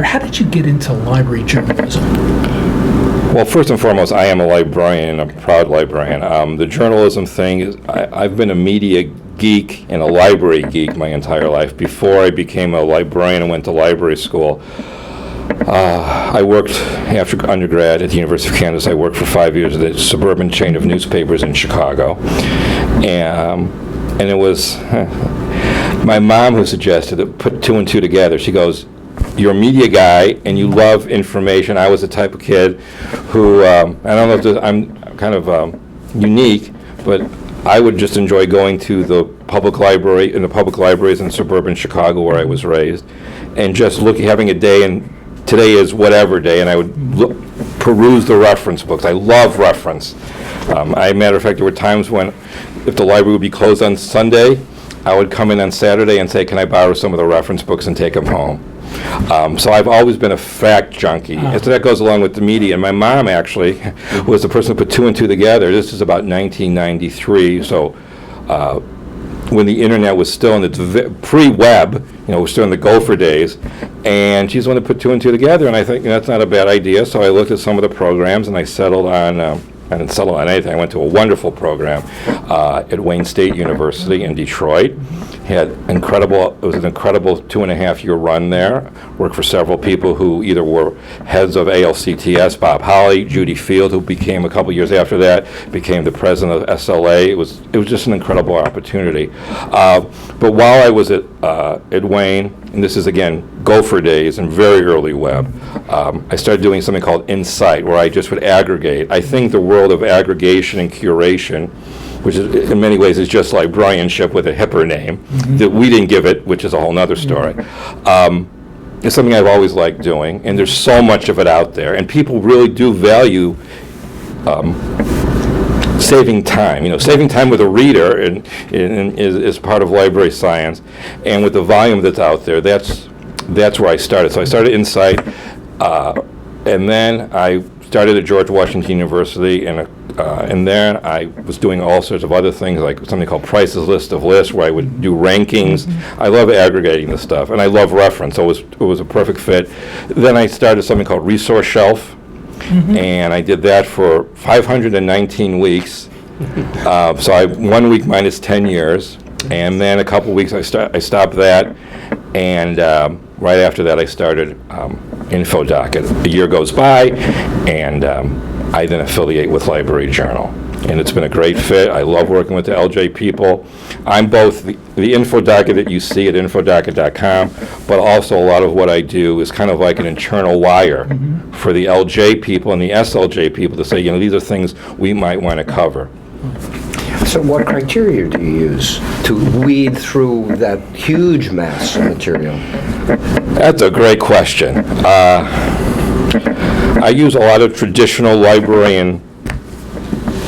How did you get into library journalism? Well, first and foremost, I am a librarian, and a proud librarian. The journalism thing is, I've been a media geek and a library geek my entire life. Before I became a librarian and went to library school, I worked after undergrad at the University of Kansas. I worked for 5 years at a suburban chain of newspapers in Chicago, and it was my mom who suggested that put two and two together. She goes, "You're a media guy and you love information." I was the type of kid who I don't know if I'm kind of unique, but I would just enjoy going to the public library, in the public libraries in suburban Chicago where I was raised, and just having a day, and today is whatever day, and I would peruse the reference books. I love reference. Matter of fact, there were times when, if the library would be closed on Sunday, I would come in on Saturday and say, "Can I borrow some of the reference books and take them home?" So I've always been a fact junkie. And so that goes along with the media. And my mom actually was the person who put two and two together. This is about 1993. So when the internet was still in its pre-web, it was still in the Gopher days. And she's the one that put two and two together. And I think that's not a bad idea. So I looked at some of the programs and I settled on, I didn't settle on anything. I went to a wonderful program at Wayne State University in Detroit. It was an incredible 2.5-year run there. Worked for several people who either were heads of ALCTS, Bob Holly, Judy Field, who became, a couple years after that, became the president of SLA. It was just an incredible opportunity. But while I was at Wayne, and this is again Gopher days and very early web, I started doing something called Insight, where I just would aggregate. I think the world of aggregation and curation, which is, in many ways is just librarianship with a hipper name, that we didn't give it, which is a whole nother story. It's something I've always liked doing, and there's so much of it out there, and people really do value saving time. Saving time with a reader is part of library science, and with the volume that's out there, that's where I started. So I started Insight, and then I started at George Washington University, and then I was doing all sorts of other things, like something called Price's List of Lists, where I would do rankings. I love aggregating this stuff, and I love reference, so it was a perfect fit. Then I started something called Resource Shelf, and I did that for 519 weeks. So 1 week minus 10 years, and then a couple weeks I stopped that, and right after that I started InfoDocket. A year goes by, and I then affiliate with Library Journal, and it's been a great fit. I love working with the LJ people. I'm both the InfoDocket that you see at infodocket.com, but also a lot of what I do is kind of like an internal wire for the LJ people and the SLJ people to say, these are things we might want to cover. So what criteria do you use to weed through that huge mass of material? That's a great question. I use a lot of traditional librarian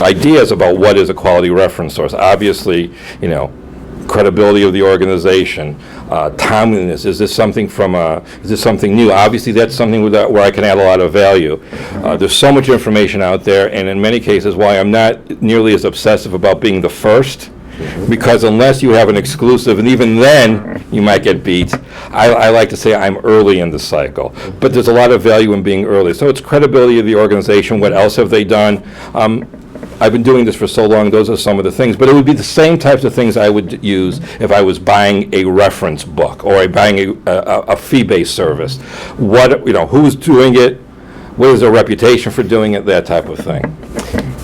ideas about what is a quality reference source. Obviously, credibility of the organization, timeliness. Is this something new? Obviously, that's something where I can add a lot of value. There's so much information out there, and in many cases, why I'm not nearly as obsessive about being the first, because unless you have an exclusive, and even then you might get beat, I like to say I'm early in the cycle. But there's a lot of value in being early. So it's credibility of the organization. What else have they done? I've been doing this for so long, those are some of the things. But it would be the same types of things I would use if I was buying a reference book or buying a fee-based service. Who's doing it? What is their reputation for doing it? That type of thing.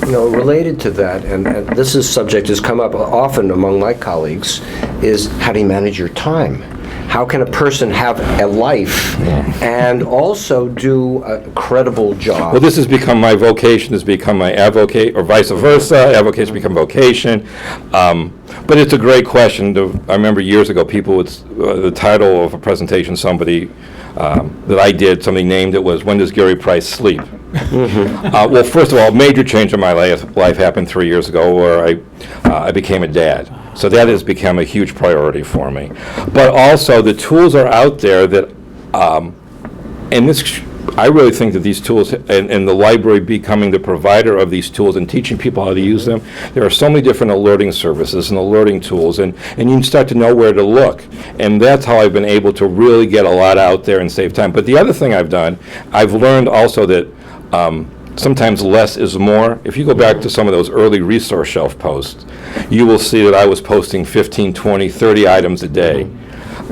Related to that, and this subject has come up often among my colleagues, is how do you manage your time? How can a person have a life and also do a credible job? Well, this has become my vocation, has become my advocate, or vice versa. Advocates become vocation. But it's a great question. I remember years ago, people would, the title of a presentation, somebody that I did, somebody named it was, "When Does Gary Price Sleep?" Well, first of all, a major change in my life happened 3 years ago, where I became a dad. So that has become a huge priority for me. But also, the tools are out there that, and this I really think that these tools, and the library becoming the provider of these tools and teaching people how to use them, there are so many different alerting services and alerting tools, and you can start to know where to look. And that's how I've been able to really get a lot out there and save time. But the other thing I've done, I've learned also that sometimes less is more. If you go back to some of those early resource shelf posts, you will see that I was posting 15, 20, 30 items a day.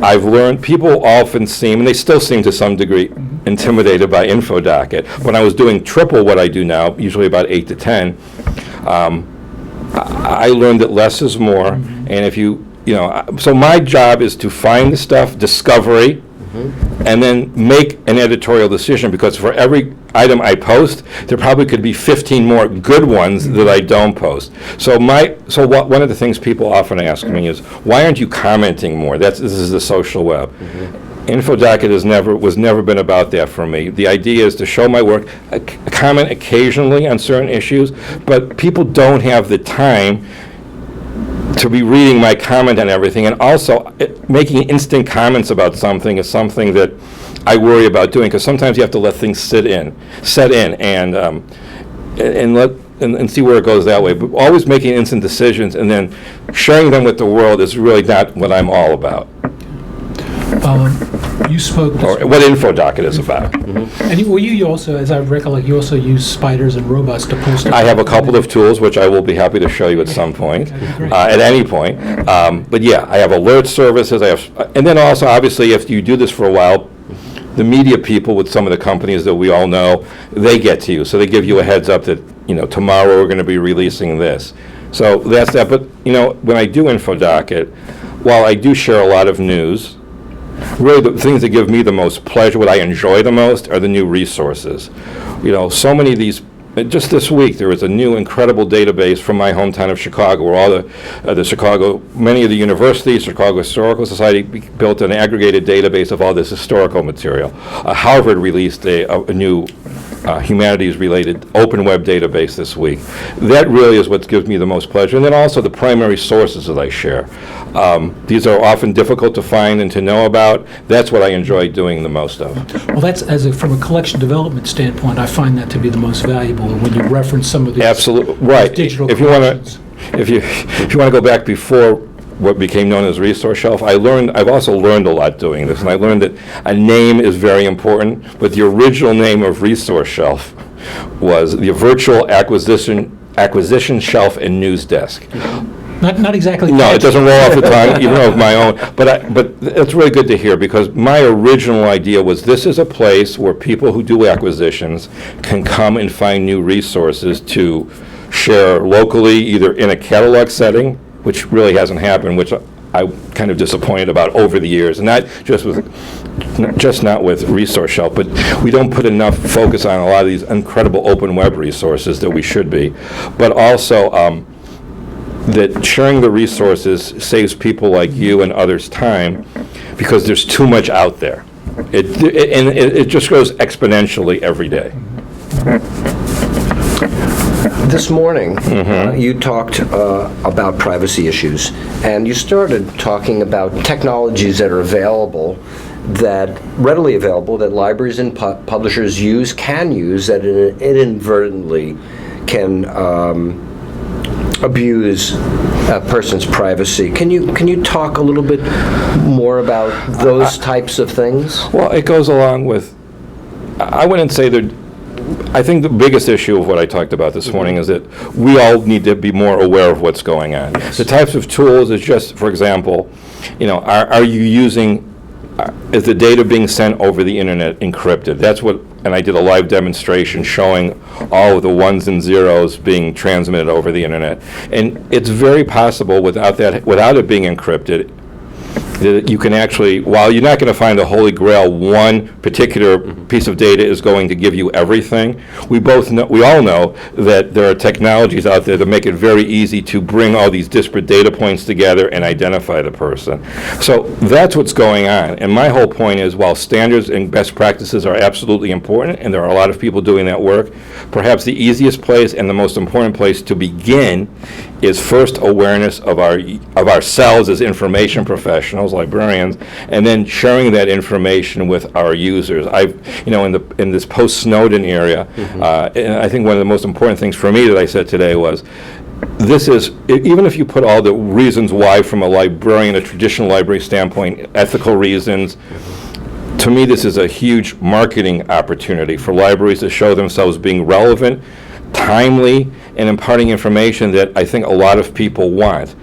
I've learned, people often seem, and they still seem to some degree, intimidated by InfoDocket. When I was doing triple what I do now, usually about 8 to 10, I learned that less is more. And if so my job is to find the stuff, discovery, and then make an editorial decision, because for every item I post, there probably could be 15 more good ones that I don't post. So one of the things people often ask me is, why aren't you commenting more? This is the social web. InfoDocket was never been about that for me. The idea is to show my work, comment occasionally on certain issues, but people don't have the time to be reading my comment on everything, and also making instant comments about something is something that I worry about doing, because sometimes you have to let things set in, and see where it goes that way. But always making instant decisions and then sharing them with the world is really not what I'm all about. You spoke... Or what InfoDocket is about. And you also, as I recollect, you also use spiders and robots to post... I have a couple of tools, which I will be happy to show you at some point, at any point. But yeah, I have alert services, and then also, obviously, if you do this for a while, the media people with some of the companies that we all know, they get to you. So they give you a heads up that, tomorrow we're going to be releasing this. So that's that. But, when I do InfoDocket, while I do share a lot of news, really the things that give me the most pleasure, what I enjoy the most, are the new resources. So many of these, just this week, there was a new incredible database from my hometown of Chicago, where all many of the universities, Chicago Historical Society built an aggregated database of all this historical material. Harvard released a new humanities-related open web database this week. That really is what gives me the most pleasure. And then also the primary sources that I share. These are often difficult to find and to know about. That's what I enjoy doing the most of. Well, that's, from a collection development standpoint, I find that to be the most valuable when you reference some of these Absolutely right. digital If you want to go back before what became known as Resource Shelf, I've also learned a lot doing this, and I learned that a name is very important, but the original name of Resource Shelf was the Virtual Acquisition Shelf and News Desk. Not exactly. No, it doesn't roll off the tongue, even of my own. But it's really good to hear, because my original idea was this is a place where people who do acquisitions can come and find new resources to share locally, either in a catalog setting, which really hasn't happened, which I'm kind of disappointed about over the years, and not with Resource Shelf, but we don't put enough focus on a lot of these incredible open web resources that we should be. But also, that sharing the resources saves people like you and others time, because there's too much out there. It just grows exponentially every day. This morning, you talked about privacy issues, and you started talking about technologies that are readily available, that libraries and publishers can use, that inadvertently can abuse a person's privacy. Can you talk a little bit more about those types of things? Well, it goes along with, I wouldn't say that. I think the biggest issue of what I talked about this morning is that we all need to be more aware of what's going on. The types of tools is just, for example, are you using, is the data being sent over the internet encrypted? That's what, and I did a live demonstration showing all of the ones and zeros being transmitted over the internet. And it's very possible without it being encrypted, that you can actually, while you're not going to find the holy grail, one particular piece of data is going to give you everything. We all know that there are technologies out there that make it very easy to bring all these disparate data points together and identify the person. So that's what's going on. And my whole point is, while standards and best practices are absolutely important, and there are a lot of people doing that work, perhaps the easiest place and the most important place to begin is first awareness of ourselves as information professionals, professionals, librarians, and then sharing that information with our users. In this post-Snowden area, and I think one of the most important things for me that I said today was, this is, even if you put all the reasons why from a librarian, a traditional library standpoint, ethical reasons, to me this is a huge marketing opportunity for libraries to show themselves being relevant, timely, and imparting information that I think a lot of people want.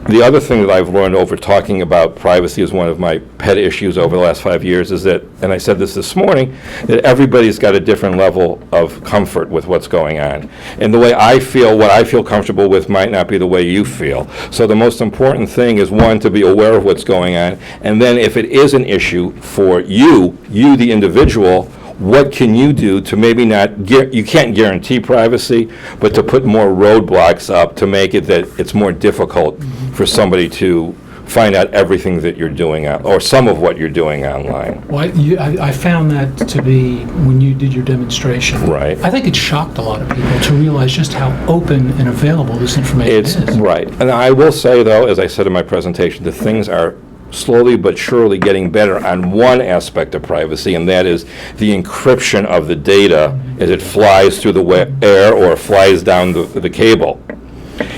The other thing that I've learned over talking about privacy is one of my pet issues over the last 5 years is that, and I said this morning, that everybody's got a different level of comfort with what's going on. And the way I feel, what I feel comfortable with might not be the way you feel. So the most important thing is, one, to be aware of what's going on, and then if it is an issue for you the individual, what can you do to maybe not, you can't guarantee privacy, but to put more roadblocks up to make it that it's more difficult for somebody to find out everything that you're doing, or some of what you're doing online. Well, I found that to be, when you did your demonstration, Right. I think it shocked a lot of people to realize just how open and available this information is. Right. And I will say, though, as I said in my presentation, that things are slowly but surely getting better on one aspect of privacy, and that is the encryption of the data as it flies through the air or flies down the cable.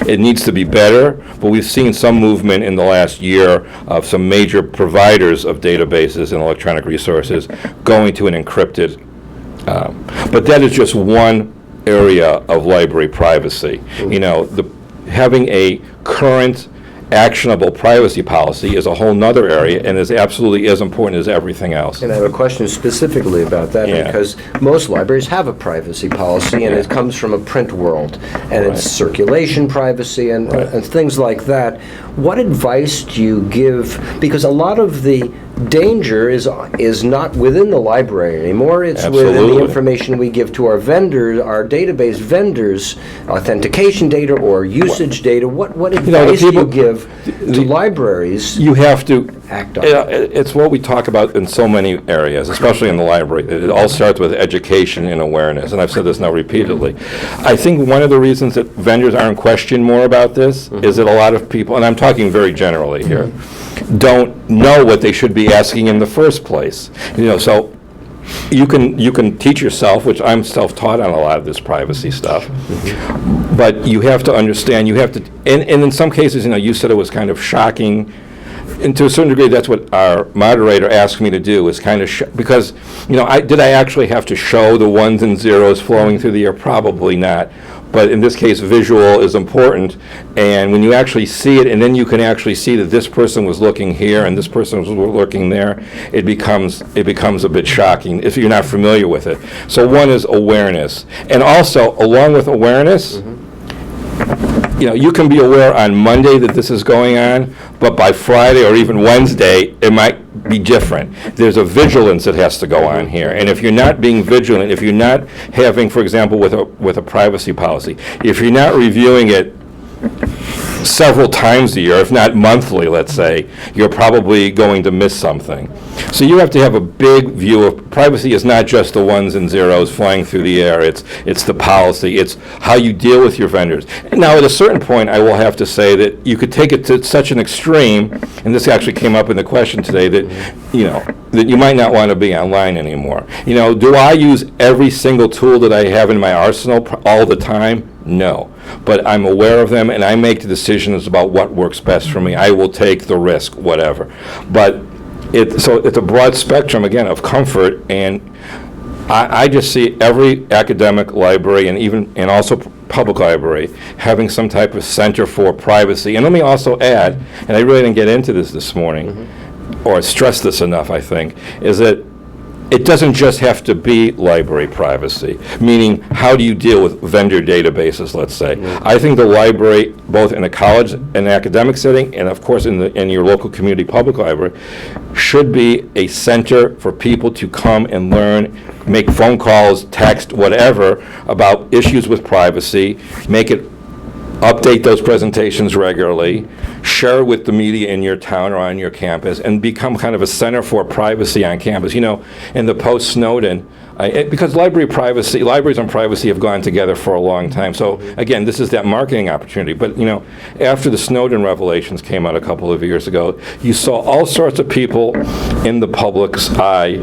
It needs to be better, but we've seen some movement in the last year of some major providers of databases and electronic resources going to an encrypted, but that is just one area of library privacy. Having a current actionable privacy policy is a whole nother area and is absolutely as important as everything else. And I have a question specifically about that, because most libraries have a privacy policy, and it comes from a print world, and it's circulation privacy and things like that. What advice do you give? Because a lot of the danger is not within the library anymore. It's within the information we give to our vendors, our database vendors, authentication data or usage data. What advice do you give to libraries? You have to act on it? It's what we talk about in so many areas, especially in the library. It all starts with education and awareness, and I've said this now repeatedly. I think one of the reasons that vendors aren't questioned more about this is that a lot of people, and I'm talking very generally here, don't know what they should be asking in the first place. So you can teach yourself, which I'm self-taught on a lot of this privacy stuff, but you have to understand, and in some cases, you said it was kind of shocking, and to a certain degree, that's what our moderator asked me to do, is kind of, because, did I actually have to show the ones and zeros flowing through the air? Probably not. But in this case, visual is important, and when you actually see it, and then you can actually see that this person was looking here and this person was looking there, it becomes a bit shocking if you're not familiar with it. So one is awareness, and also along with awareness, you can be aware on Monday that this is going on, but by Friday or even Wednesday, it might be different. There's a vigilance that has to go on here, and if you're not being vigilant, if you're not having, for example, with a privacy policy, if you're not reviewing it several times a year, if not monthly, let's say, you're probably going to miss something. So you have to have a big view of privacy. Is not just the ones and zeros flying through the air. It's the policy. It's how you deal with your vendors. Now, at a certain point, I will have to say that you could take it to such an extreme, and this actually came up in the question today, that that you might not want to be online anymore. Do I use every single tool that I have in my arsenal all the time? No, but I'm aware of them, and I make the decisions about what works best for me. I will take the risk, whatever. But it's a broad spectrum, again, of comfort, and I just see every academic library and also public library having some type of center for privacy. And let me also add, and I really didn't get into this morning, or stress this enough, I think, is that it doesn't just have to be library privacy, meaning how do you deal with vendor databases, let's say. I think the library, both in a college and academic setting, and of course in your local community public library, should be a center for people to come and learn, make phone calls, text, whatever, about issues with privacy, update those presentations regularly, share with the media in your town or on your campus, and become kind of a center for privacy on campus. In the post-Snowden, Because libraries and privacy have gone together for a long time. So again, this is that marketing opportunity. But after the Snowden revelations came out a couple of years ago, you saw all sorts of people in the public's eye,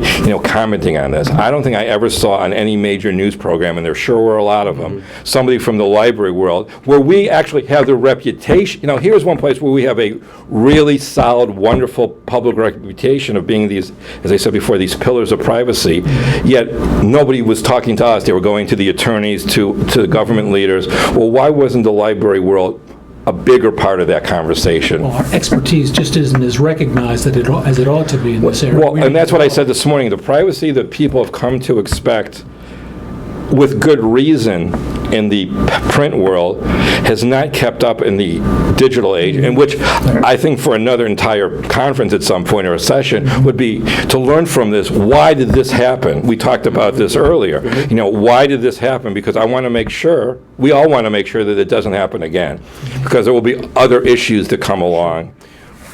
commenting on this. I don't think I ever saw on any major news program, and there sure were a lot of them, somebody from the library world, where we actually have the reputation. Here's one place where we have a really solid, wonderful public reputation of being these, as I said before, these pillars of privacy, yet nobody was talking to us. They were going to the attorneys, to the government leaders. Well, why wasn't the library world a bigger part of that conversation? Well, our expertise just isn't as recognized as it ought to be in this area. Well, and that's what I said this morning. The privacy that people have come to expect, with good reason, in the print world has not kept up in the digital age, in which I think for another entire conference at some point or a session would be to learn from this. Why did this happen? We talked about this earlier. Why did this happen? Because I want to make sure, we all want to make sure that it doesn't happen again, because there will be other issues that come along.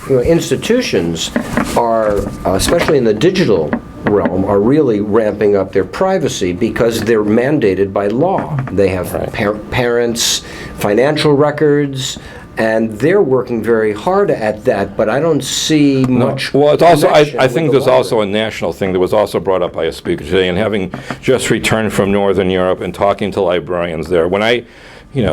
Institutions are, especially in the digital realm, are really ramping up their privacy because they're mandated by law. They have parents' financial records, and they're working very hard at that, but I don't see much. Well, it's also, I think there's also a national thing that was also brought up by a speaker today, and having just returned from Northern Europe and talking to librarians there, when I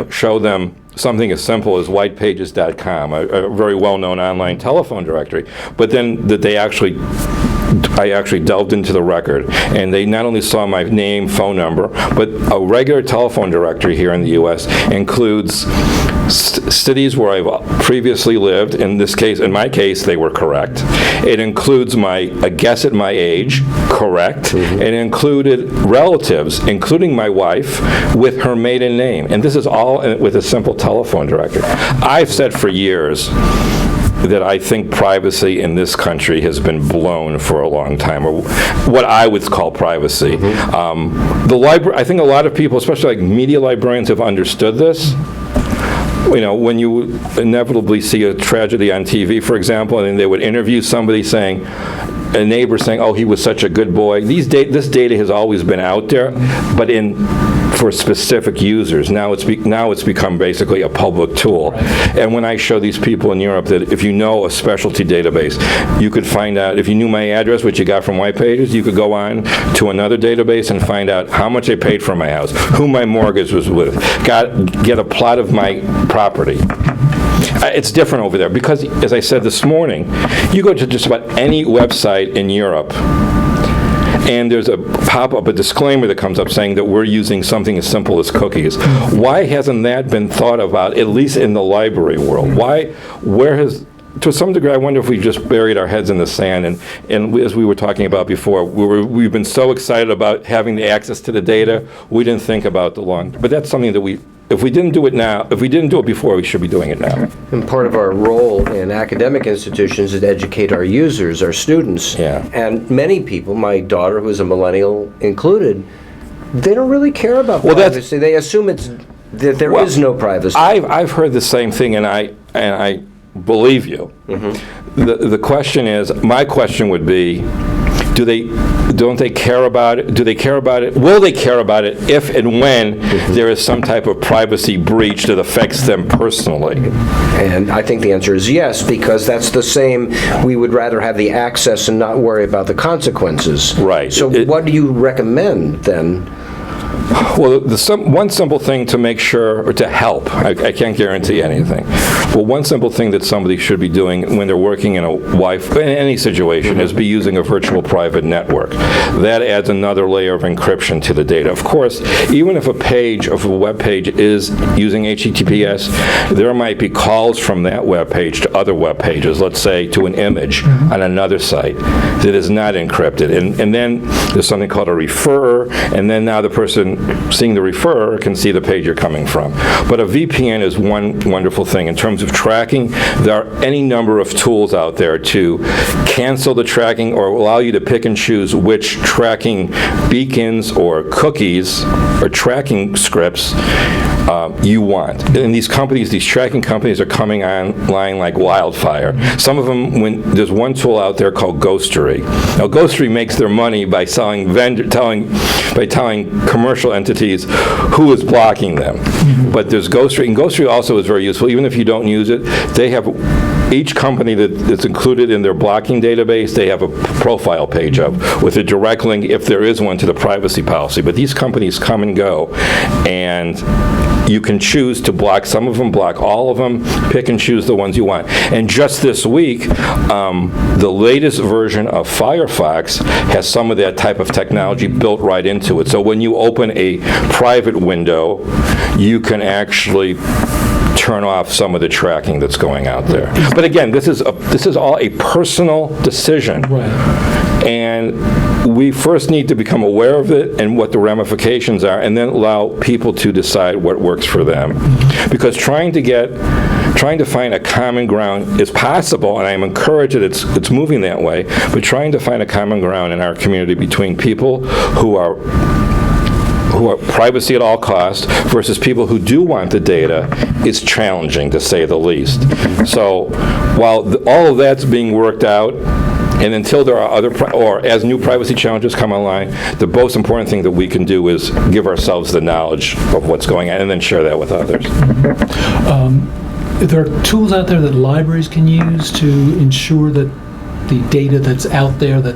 show them something as simple as whitepages.com, a very well-known online telephone directory, but then that I actually delved into the record, and they not only saw my name, phone number, but a regular telephone directory here in the U.S. includes cities where I've previously lived. In my case, they were correct. It includes a guess at my age, correct. It included relatives, including my wife, with her maiden name. And this is all with a simple telephone directory. I've said for years that I think privacy in this country has been blown for a long time, or what I would call privacy. I think a lot of people, especially like media librarians, have understood this. When you inevitably see a tragedy on TV, for example, and they would interview somebody a neighbor saying, "Oh, he was such a good boy." This data has always been out there, but for specific users. Now it's become basically a public tool. And when I show these people in Europe that if you know a specialty database, you could find out, if you knew my address, which you got from White Pages, you could go on to another database and find out how much I paid for my house, who my mortgage was with, get a plot of my property. It's different over there because, as I said this morning, you go to just about any website in Europe, and there's a pop-up, a disclaimer that comes up saying that we're using something as simple as cookies. Why hasn't that been thought about, at least in the library world? To some degree, I wonder if we just buried our heads in the sand, and as we were talking about before, we've been so excited about having the access to the data, we didn't think about but that's something that if we didn't do it before, we should be doing it now. And part of our role in academic institutions is to educate our users, our students. Yeah. And many people, my daughter, who's a millennial included, they don't really care about privacy. They assume that there is no privacy. I've heard the same thing, and I believe you. The question is, my question would be, don't they care about it? Do they care about it? Will they care about it if and when there is some type of privacy breach that affects them personally? And I think the answer is yes, because that's the same. We would rather have the access and not worry about the consequences. Right. So what do you recommend then? Well, one simple thing to make sure, or to help, I can't guarantee anything, but one simple thing that somebody should be doing when they're working in any situation is be using a virtual private network. That adds another layer of encryption to the data. Of course, even if a web page is using HTTPS, there might be calls from that web page to other web pages, let's say to an image on another site that is not encrypted. And then there's something called a referrer, and then now the person seeing the referrer can see the page you're coming from. But a VPN is one wonderful thing. In terms of tracking, there are any number of tools out there to cancel the tracking or allow you to pick and choose which tracking beacons or cookies or tracking scripts you want. And these companies, these tracking companies are coming online like wildfire. Some of them, there's one tool out there called Ghostery. Now, Ghostery makes their money by telling commercial entities who is blocking them. But there's Ghostery, and Ghostery also is very useful. Even if you don't use it, they have each company that's included in their blocking database, they have a profile page with a direct link, if there is one, to the privacy policy. But these companies come and go, and you can choose to block some of them, block all of them, pick and choose the ones you want. And just this week, the latest version of Firefox has some of that type of technology built right into it. So when you open a private window, you can actually turn off some of the tracking that's going out there. But again, this is all a personal decision. Right. And we first need to become aware of it and what the ramifications are, and then allow people to decide what works for them. Because trying to find a common ground is possible, and I'm encouraged that it's moving that way, but trying to find a common ground in our community between people who are privacy at all costs versus people who do want the data is challenging, to say the least. So while all of that's being worked out, and until there are as new privacy challenges come online, the most important thing that we can do is give ourselves the knowledge of what's going on and then share that with others. There are tools out there that libraries can use to ensure that the data that's out there, that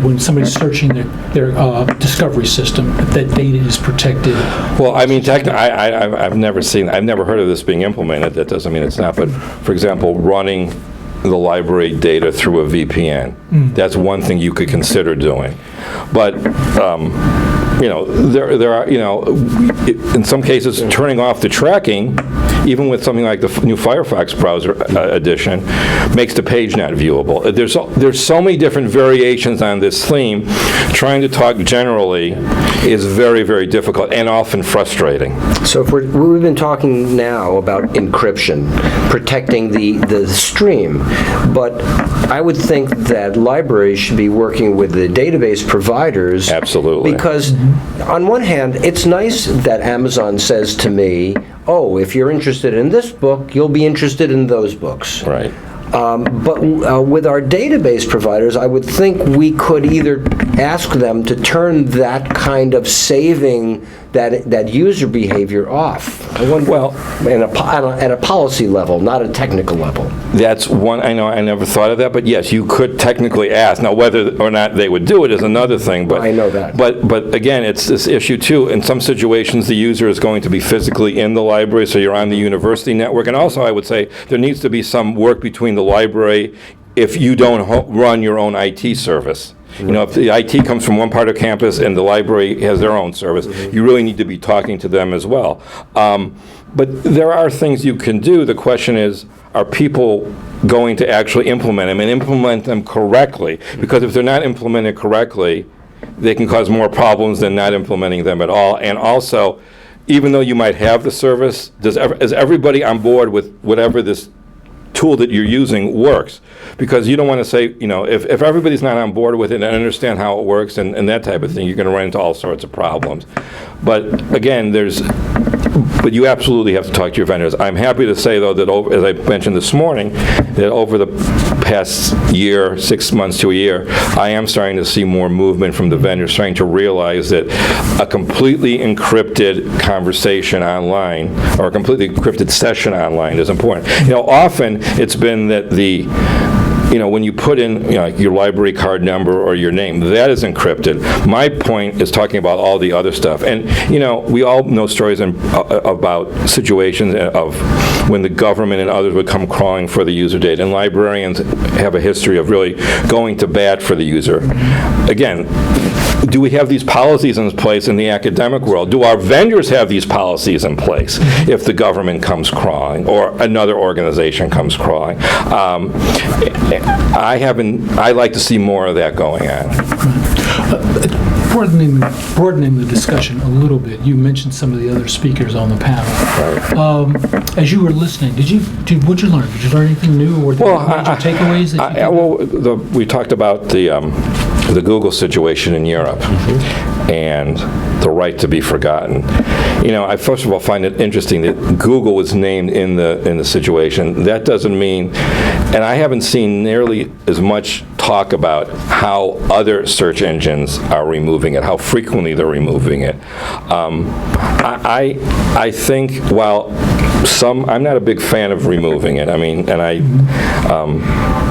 when somebody's searching their discovery system, that data is protected. Well, I mean, I've never heard of this being implemented. That doesn't mean it's not. But for example, running the library data through a VPN, that's one thing you could consider doing. But there are, in some cases, turning off the tracking, even with something like the new Firefox browser edition, makes the page not viewable. There's so many different variations on this theme. Trying to talk generally is very, very difficult and often frustrating. So we've been talking now about encryption, protecting the stream, but I would think that libraries should be working with the database providers. Absolutely. Because on one hand, it's nice that Amazon says to me, oh, if you're interested in this book, you'll be interested in those books. Right. But with our database providers, I would think we could either ask them to turn that kind of saving that user behavior off. I wonder, well, at a policy level, not a technical level. That's one. I know. I never thought of that, but yes, you could technically ask. Now, whether or not they would do it is another thing. But I know that. But again, it's this issue too. In some situations, the user is going to be physically in the library, so you're on the university network. And also, I would say there needs to be some work between the library if you don't run your own IT service. If the IT comes from one part of campus and the library has their own service, you really need to be talking to them as well. But there are things you can do. The question is, are people going to actually implement them and implement them correctly? Because if they're not implemented correctly, they can cause more problems than not implementing them at all. And also, even though you might have the service, is everybody on board with whatever this tool that you're using works? Because you don't want to say, if everybody's not on board with it and understand how it works and that type of thing, you're going to run into all sorts of problems. But again, but you absolutely have to talk to your vendors. I'm happy to say, though, that as I mentioned this morning, that over the past year, 6 months to a year, I am starting to see more movement from the vendors trying to realize that a completely encrypted conversation online or a completely encrypted session online is important. Often it's been that when you put in your library card number or your name, that is encrypted. My point is talking about all the other stuff. And, we all know stories about situations of when the government and others would come crawling for the user data. And librarians have a history of really going to bat for the user. Again, do we have these policies in place in the academic world? Do our vendors have these policies in place if the government comes crawling or another organization comes crawling? I'd like to see more of that going on. Broadening the discussion a little bit, you mentioned some of the other speakers on the panel. Right. As you were listening, what'd you learn? Did you learn anything new, or were there major takeaways that you we talked about the Google situation in Europe. and the right to be forgotten. I first of all find it interesting that Google was named in the situation. That doesn't mean, and I haven't seen nearly as much talk about how other search engines are removing it, how frequently they're removing it. I think while I'm not a big fan of removing it.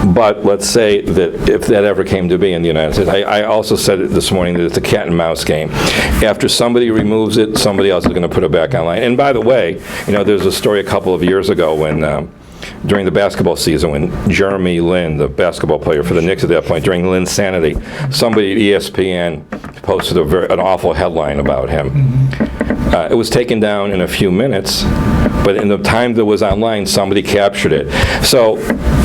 But let's say that if that ever came to be in the United States, I also said it this morning that it's a cat and mouse game. After somebody removes it, somebody else is going to put it back online. And by the way, there's a story a couple of years ago when during the basketball season, when Jeremy Lin, the basketball player for the Knicks at that point, during Lin's sanity, somebody at ESPN posted an awful headline about him. It was taken down in a few minutes, but in the time that was online, somebody captured it. So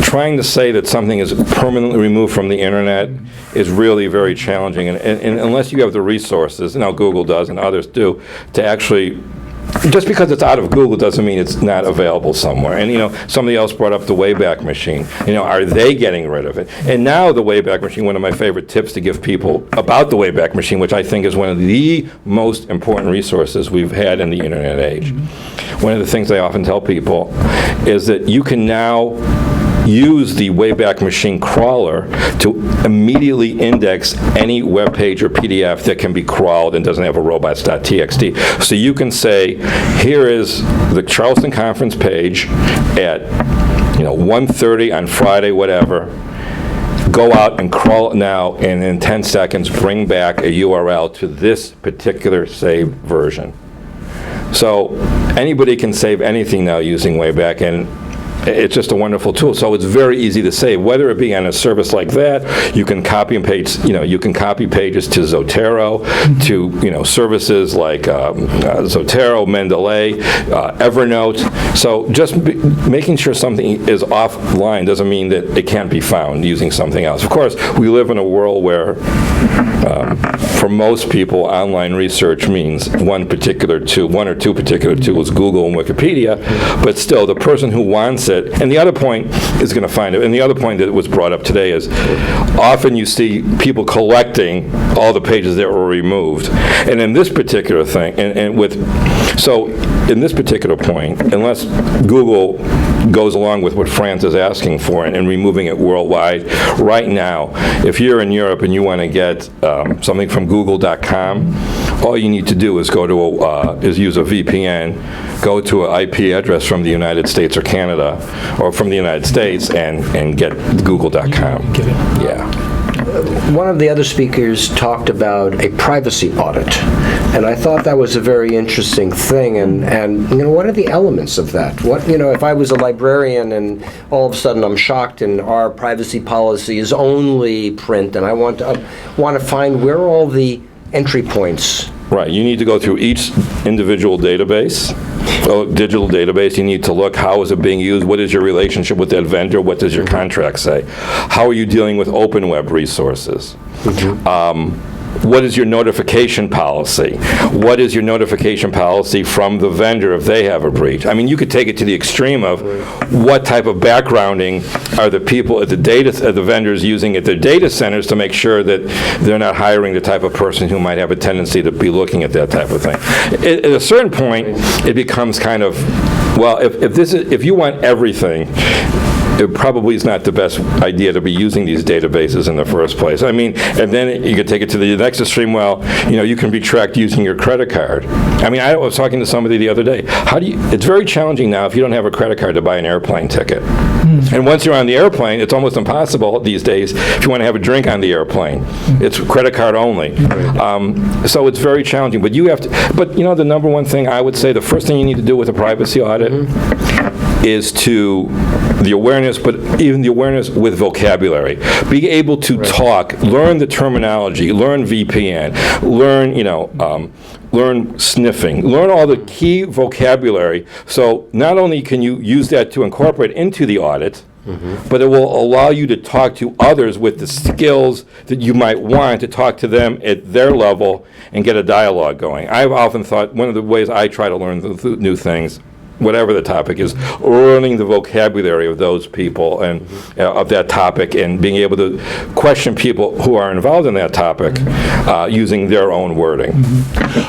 trying to say that something is permanently removed from the internet is really very challenging. And unless you have the resources, Google does and others do, to actually, just because it's out of Google doesn't mean it's not available somewhere. And somebody else brought up the Wayback Machine. Are they getting rid of it? And now the Wayback Machine, one of my favorite tips to give people about the Wayback Machine, which I think is one of the most important resources we've had in the internet age. One of the things I often tell people is that you can now use the Wayback Machine crawler to immediately index any web page or PDF that can be crawled and doesn't have a robots.txt. So you can say, here is the Charleston conference page at 1:30 on Friday, whatever. Go out and crawl it now, and in 10 seconds bring back a URL to this particular saved version. So anybody can save anything now using Wayback, and it's just a wonderful tool. So it's very easy to save, whether it be on a service like that. You can copy and paste. You can copy pages to Zotero, to services like Zotero, Mendeley, Evernote. So just making sure something is offline doesn't mean that it can't be found using something else. Of course, we live in a world where, for most people, online research means one or two particular tools, Google and Wikipedia. But still, the person who wants it, and the other point is going to find it. And the other point that was brought up today is often you see people collecting all the pages that were removed. And in this particular thing, so in this particular point, unless Google goes along with what France is asking for and removing it worldwide, right now, if you're in Europe and you want to get something from Google.com, all you need to do is is use a VPN, go to an IP address from the United States or Canada, or from the United States, and get Google.com. Yeah. One of the other speakers talked about a privacy audit, and I thought that was a very interesting thing. And what are the elements of that? If I was a librarian and all of a sudden I'm shocked and our privacy policy is only print, and I want to find where are all the entry points. Right. You need to go through each individual database, digital database. You need to look, how is it being used? What is your relationship with that vendor? What does your contract say? How are you dealing with open web resources? What is your notification policy? What is your notification policy from the vendor if they have a breach? I mean, you could take it to the extreme of what type of backgrounding are the people at the vendors using at their data centers to make sure that they're not hiring the type of person who might have a tendency to be looking at that type of thing. At a certain point, it becomes kind of, well, if you want everything, it probably is not the best idea to be using these databases in the first place. I mean, and then you could take it to the next extreme. Well, you can be tracked using your credit card. I mean, I was talking to somebody the other day. It's very challenging now if you don't have a credit card to buy an airplane ticket. And once you're on the airplane, it's almost impossible these days if you want to have a drink on the airplane. It's credit card only. So it's very challenging. But the number one thing I would say, the first thing you need to do with a privacy audit is the awareness, but even the awareness with vocabulary. Be able to talk, learn the terminology, learn VPN, learn sniffing, learn all the key vocabulary. So not only can you use that to incorporate into the audit, but it will allow you to talk to others with the skills that you might want to talk to them at their level and get a dialogue going. I've often thought one of the ways I try to learn new things whatever the topic is, learning the vocabulary of those people and of that topic, and being able to question people who are involved in that topic using their own wording.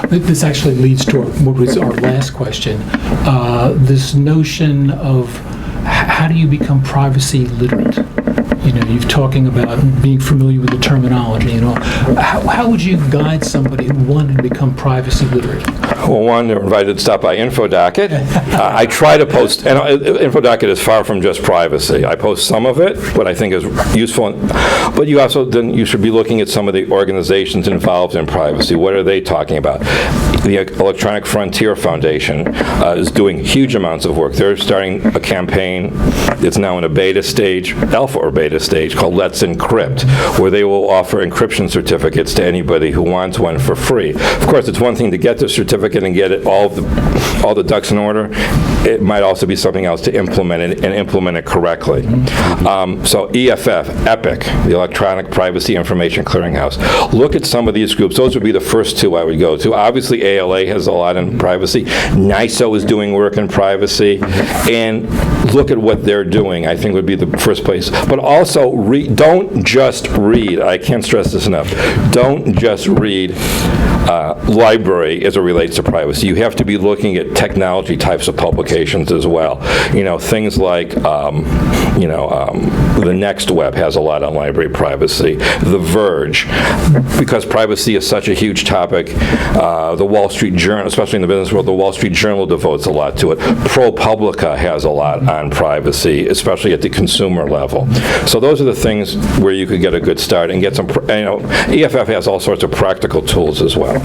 This actually leads to what was our last question. This notion of how do you become privacy literate? You know, you're talking about being familiar with the terminology and all. How would you guide somebody who wanted to become privacy literate? Well, one, they're invited to stop by InfoDocket. I try to post, and InfoDocket is far from just privacy. I post some of it, what I think is useful, but you also, then you should be looking at some of the organizations involved in privacy. What are they talking about? The Electronic Frontier Foundation is doing huge amounts of work. They're starting a campaign that's now in a beta stage, alpha or beta stage, called Let's Encrypt, where they will offer encryption certificates to anybody who wants one for free. Of course, it's one thing to get the certificate and get it all the ducks in order. It might also be something else to implement it and implement it correctly. So EFF, EPIC, the Electronic Privacy Information Clearinghouse. Look at some of these groups. Those would be the first two I would go to. Obviously, ALA has a lot in privacy. NISO is doing work in privacy. And look at what they're doing, I think would be the first place. But also, don't just read. I can't stress this enough. Don't just read library as it relates to privacy. You have to be looking at technology types of publications as well. You know, things like, the Next Web has a lot on library privacy. The Verge, because privacy is such a huge topic. The Wall Street Journal, especially in the business world, the Wall Street Journal devotes a lot to it. ProPublica has a lot on privacy, especially at the consumer level. So those are the things where you could get a good start and get some, EFF has all sorts of practical tools as well.